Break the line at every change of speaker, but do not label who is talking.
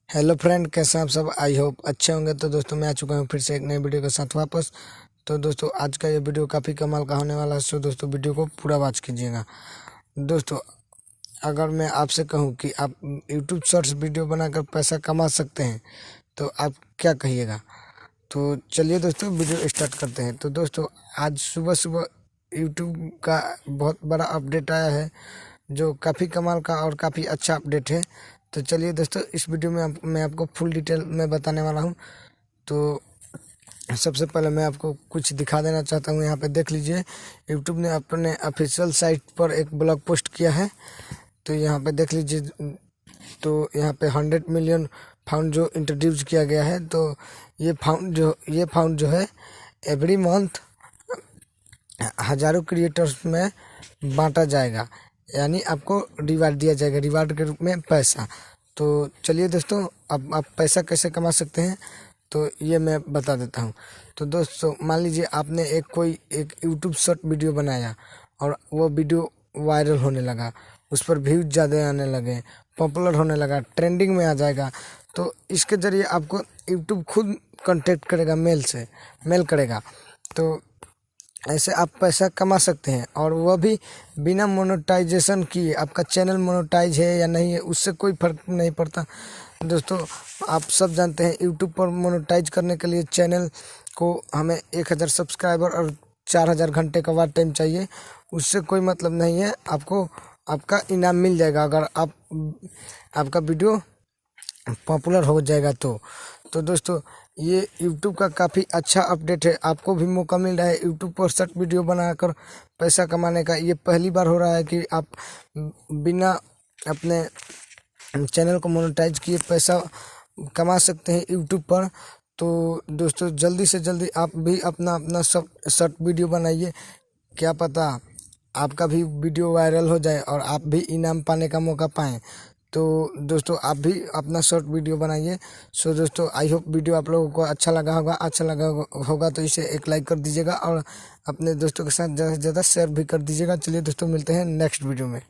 Hello friend, कैसे हैं आप सब। आई होप अच्छे होंगे। तो दोस्तों मैं आ चुका हूँ फिर से एक नई वीडियो के साथ वापस। तो दोस्तों आज का ये वीडियो काफ़ी कमाल का होने वाला है, सो दोस्तों वीडियो को पूरा वॉच कीजिएगा। दोस्तों अगर मैं आपसे कहूँ कि आप यूट्यूब शॉर्ट्स वीडियो बनाकर पैसा कमा सकते हैं तो आप क्या कहिएगा। तो चलिए दोस्तों वीडियो स्टार्ट करते हैं। तो दोस्तों आज सुबह सुबह यूट्यूब का बहुत बड़ा अपडेट आया है जो काफ़ी कमाल का और काफ़ी अच्छा अपडेट है। तो चलिए दोस्तों इस वीडियो में मैं आपको फुल डिटेल में बताने वाला हूं। तो सबसे पहले मैं आपको कुछ दिखा देना चाहता हूं। यहाँ पे देख लीजिए, यूट्यूब ने अपने ऑफिशियल साइट पर एक ब्लॉग पोस्ट किया है। तो यहाँ पे देख लीजिए, तो यहाँ पे 100 मिलियन फाउंड जो इंट्रोड्यूस किया गया है। तो ये फाउंड जो है एवरी मंथ हज़ारों क्रिएटर्स में बांटा जाएगा, यानी आपको रिवार्ड दिया जाएगा, रिवार्ड के रूप में पैसा। तो चलिए दोस्तों अब आप पैसा कैसे कमा सकते हैं तो ये मैं बता देता हूँ। तो दोस्तों मान लीजिए आपने एक यूट्यूब शॉर्ट वीडियो बनाया और वो वीडियो वायरल होने लगा, उस पर व्यूज ज़्यादा आने लगे, पॉपुलर होने लगा, ट्रेंडिंग में आ जाएगा। तो इसके ज़रिए आपको यूट्यूब खुद कांटेक्ट करेगा, मेल करेगा। तो ऐसे आप पैसा कमा सकते हैं, और वह भी बिना मोनेटाइजेशन किए। आपका चैनल मोनेटाइज है या नहीं है उससे कोई फर्क नहीं पड़ता। दोस्तों आप सब जानते हैं यूट्यूब पर मोनेटाइज करने के लिए चैनल को हमें 1000 सब्सक्राइबर और 4000 घंटे का वाच टाइम चाहिए। उससे कोई मतलब नहीं है, आपको आपका इनाम मिल जाएगा अगर आपका वीडियो पॉपुलर हो जाएगा। तो दोस्तों ये YouTube का काफ़ी अच्छा अपडेट है। आपको भी मौका मिल रहा है YouTube पर शॉर्ट वीडियो बनाकर पैसा कमाने का। ये पहली बार हो रहा है कि आप बिना अपने चैनल को मोनेटाइज किए पैसा कमा सकते हैं YouTube पर। तो दोस्तों जल्दी से जल्दी आप भी अपना शॉर्ट वीडियो बनाइए, क्या पता आपका भी वीडियो वायरल हो जाए और आप भी इनाम पाने का मौका पाएँ। तो दोस्तों आप भी अपना शॉर्ट वीडियो बनाइए। सो दोस्तों आई होप वीडियो आप लोगों को अच्छा लगा होगा तो इसे एक लाइक कर दीजिएगा और अपने दोस्तों के साथ ज़्यादा से ज़्यादा शेयर भी कर दीजिएगा। चलिए दोस्तों मिलते हैं नेक्स्ट वीडियो में।